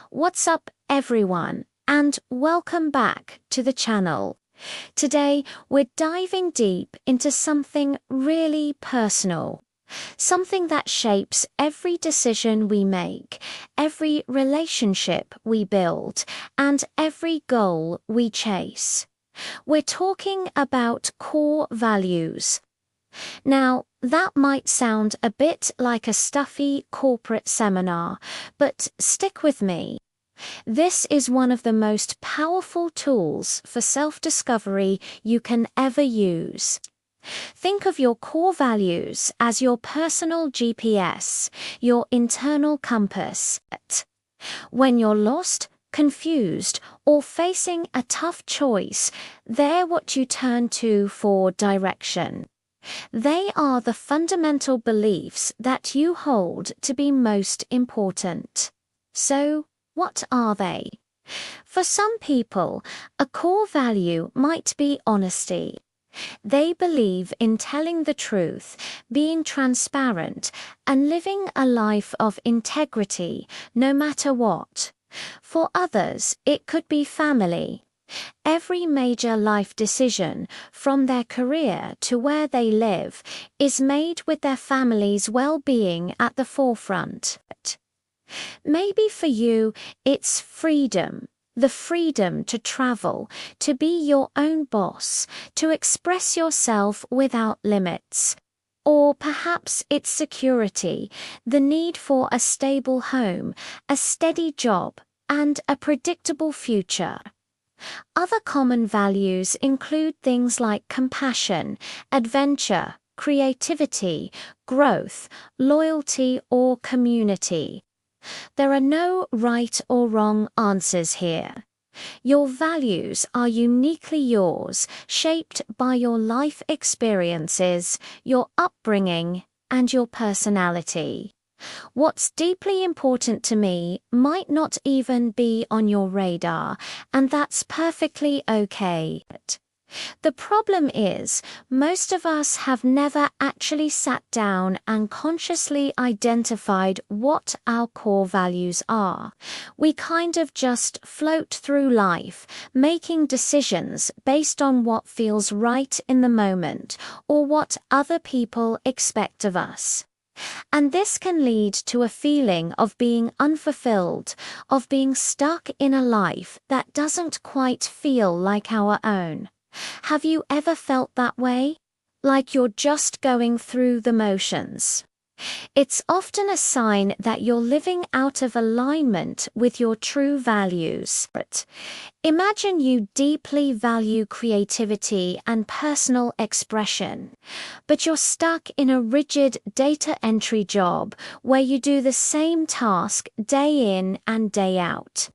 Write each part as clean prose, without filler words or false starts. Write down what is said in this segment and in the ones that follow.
What's up, everyone, and welcome back to the channel. Today, we're diving deep into something really personal. Something that shapes every decision we make, every relationship we build, and every goal we chase. We're talking about core values. Now, that might sound a bit like a stuffy corporate seminar, but stick with me. This is one of the most powerful tools for self-discovery you can ever use. Think of your core values as your personal GPS, your internal compass. When you're lost, confused, or facing a tough choice, they're what you turn to for direction. They are the fundamental beliefs that you hold to be most important. So, what are they? For some people, a core value might be honesty. They believe in telling the truth, being transparent, and living a life of integrity, no matter what. For others, it could be family. Every major life decision, from their career to where they live, is made with their family's well-being at the forefront. Maybe for you, it's freedom. The freedom to travel, to be your own boss, to express yourself without limits. Or perhaps it's security, the need for a stable home, a steady job, and a predictable future. Other common values include things like compassion, adventure, creativity, growth, loyalty, or community. There are no right or wrong answers here. Your values are uniquely yours, shaped by your life experiences, your upbringing, and your personality. What's deeply important to me might not even be on your radar, and that's perfectly okay. The problem is, most of us have never actually sat down and consciously identified what our core values are. We kind of just float through life, making decisions based on what feels right in the moment, or what other people expect of us. And this can lead to a feeling of being unfulfilled, of being stuck in a life that doesn't quite feel like our own. Have you ever felt that way? Like you're just going through the motions? It's often a sign that you're living out of alignment with your true values. Imagine you deeply value creativity and personal expression, but you're stuck in a rigid data entry job where you do the same task day in and day out.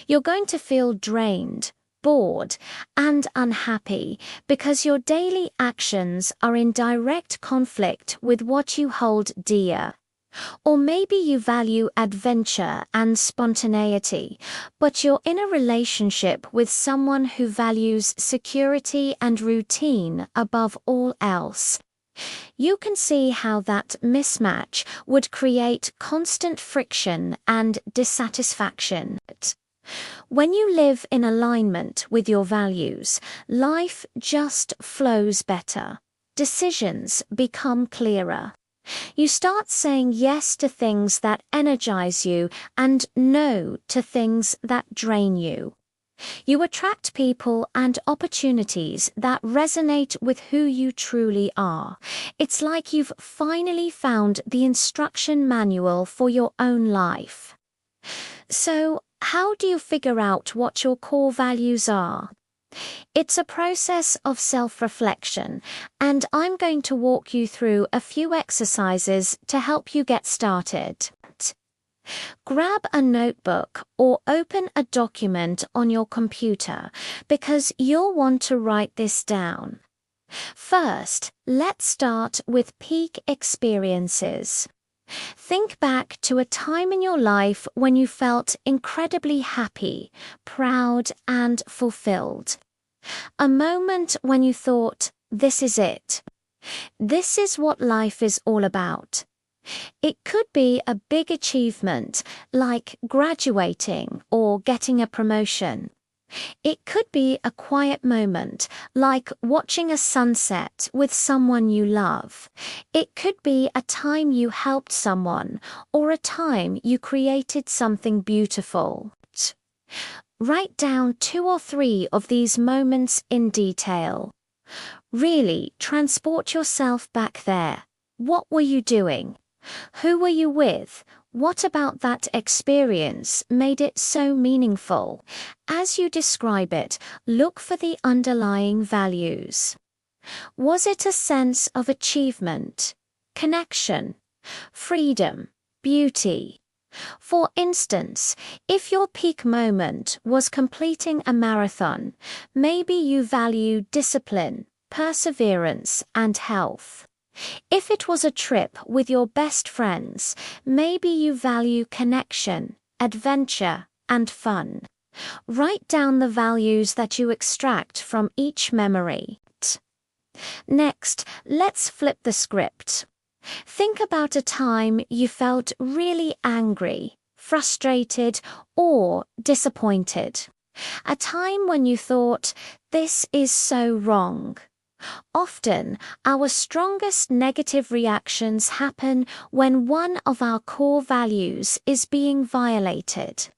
You're going to feel drained, bored, and unhappy because your daily actions are in direct conflict with what you hold dear. Or maybe you value adventure and spontaneity, but you're in a relationship with someone who values security and routine above all else. You can see how that mismatch would create constant friction and dissatisfaction. When you live in alignment with your values, life just flows better. Decisions become clearer. You start saying yes to things that energize you and no to things that drain you. You attract people and opportunities that resonate with who you truly are. It's like you've finally found the instruction manual for your own life. So, how do you figure out what your core values are? It's a process of self-reflection, and I'm going to walk you through a few exercises to help you get started. Grab a notebook or open a document on your computer because you'll want to write this down. First, let's start with peak experiences. Think back to a time in your life when you felt incredibly happy, proud, and fulfilled. A moment when you thought, this is it. This is what life is all about. It could be a big achievement like graduating or getting a promotion. It could be a quiet moment, like watching a sunset with someone you love. It could be a time you helped someone or a time you created something beautiful. Write down 2 or 3 of these moments in detail. Really transport yourself back there. What were you doing? Who were you with? What about that experience made it so meaningful? As you describe it, look for the underlying values. Was it a sense of achievement, connection, freedom, beauty? For instance, if your peak moment was completing a marathon, maybe you value discipline, perseverance, and health. If it was a trip with your best friends, maybe you value connection, adventure, and fun. Write down the values that you extract from each memory. Next, let's flip the script. Think about a time you felt really angry, frustrated, or disappointed. A time when you thought, "This is so wrong." Often, our strongest negative reactions happen when one of our core values is being violated.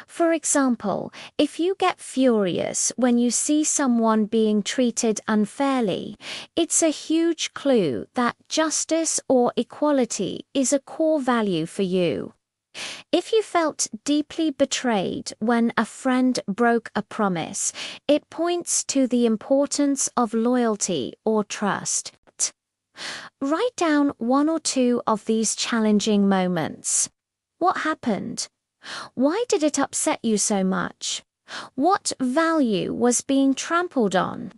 For example, if you get furious when you see someone being treated unfairly, it's a huge clue that justice or equality is a core value for you. If you felt deeply betrayed when a friend broke a promise, it points to the importance of loyalty or trust. Write down 1 or 2 of these challenging moments. What happened? Why did it upset you so much? What value was being trampled on?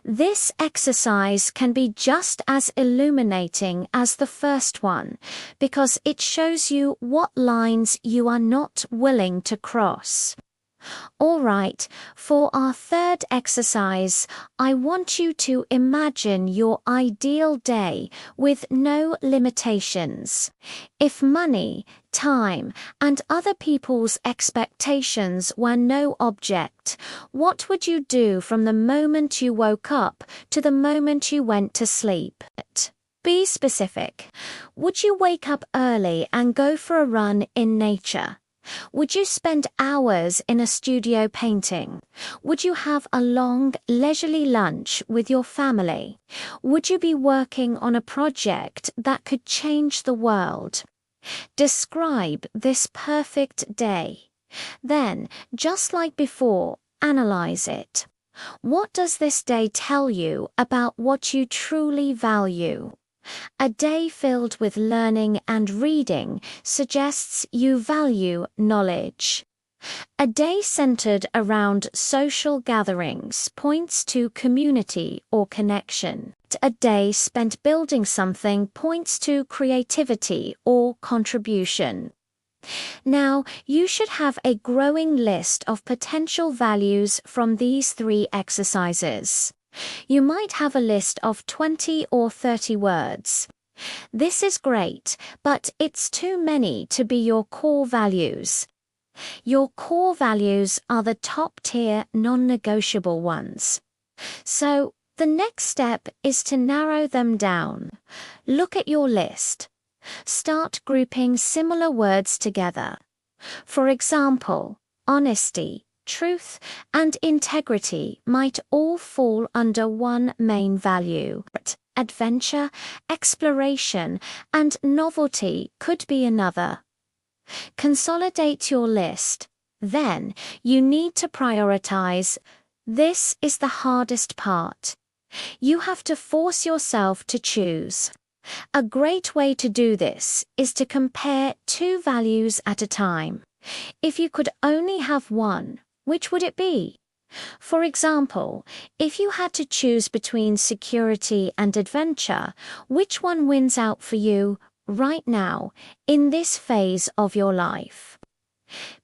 This exercise can be just as illuminating as the first one because it shows you what lines you are not willing to cross. All right, for our third exercise, I want you to imagine your ideal day with no limitations. If money, time, and other people's expectations were no object, what would you do from the moment you woke up to the moment you went to sleep? Be specific. Would you wake up early and go for a run in nature? Would you spend hours in a studio painting? Would you have a long, leisurely lunch with your family? Would you be working on a project that could change the world? Describe this perfect day. Then, just like before, analyze it. What does this day tell you about what you truly value? A day filled with learning and reading suggests you value knowledge. A day centered around social gatherings points to community or connection. A day spent building something points to creativity or contribution. Now, you should have a growing list of potential values from these 3 exercises. You might have a list of 20 or 30 words. This is great, but it's too many to be your core values. Your core values are the top-tier non-negotiable ones. So, the next step is to narrow them down. Look at your list. Start grouping similar words together. For example, honesty, truth, and integrity might all fall under one main value. Adventure, exploration, and novelty could be another. Consolidate your list. Then, you need to prioritize. This is the hardest part. You have to force yourself to choose. A great way to do this is to compare 2 values at a time. If you could only have one, which would it be? For example, if you had to choose between security and adventure, which one wins out for you right now, in this phase of your life?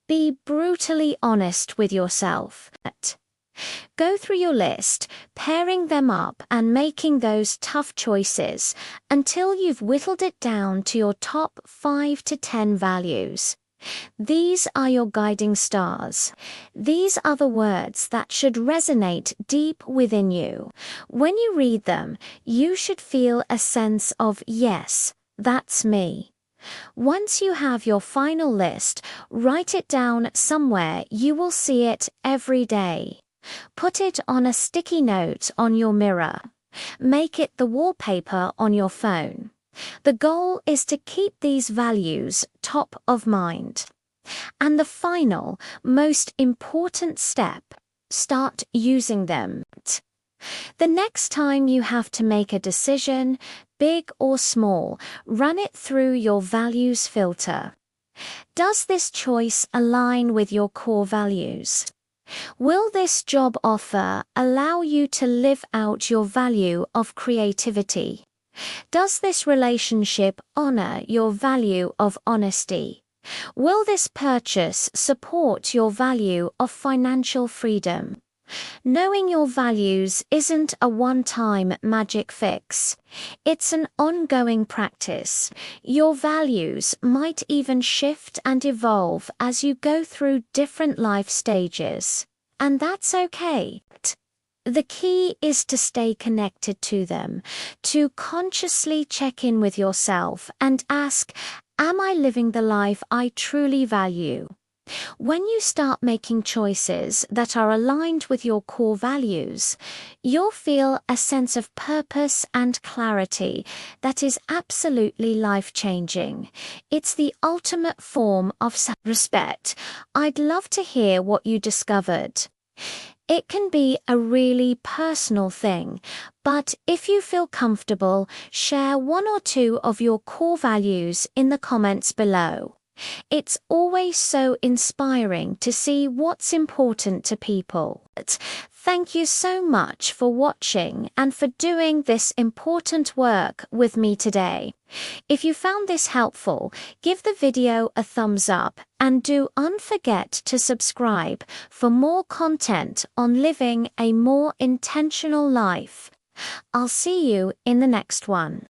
Be brutally honest with yourself. Go through your list, pairing them up and making those tough choices until you've whittled it down to your top 5 to 10 values. These are your guiding stars. These are the words that should resonate deep within you. When you read them, you should feel a sense of, yes, that's me. Once you have your final list, write it down somewhere you will see it every day. Put it on a sticky note on your mirror. Make it the wallpaper on your phone. The goal is to keep these values top of mind. And the final, most important step, start using them. The next time you have to make a decision, big or small, run it through your values filter. Does this choice align with your core values? Will this job offer allow you to live out your value of creativity? Does this relationship honor your value of honesty? Will this purchase support your value of financial freedom? Knowing your values isn't a one-time magic fix. It's an ongoing practice. Your values might even shift and evolve as you go through different life stages. And that's okay. The key is to stay connected to them, to consciously check in with yourself and ask, am I living the life I truly value? When you start making choices that are aligned with your core values, you'll feel a sense of purpose and clarity that is absolutely life-changing. It's the ultimate form of self-respect. I'd love to hear what you discovered. It can be a really personal thing, but if you feel comfortable, share one or two of your core values in the comments below. It's always so inspiring to see what's important to people. Thank you so much for watching and for doing this important work with me today. If you found this helpful, give the video a thumbs up and do not forget to subscribe for more content on living a more intentional life. I'll see you in the next one.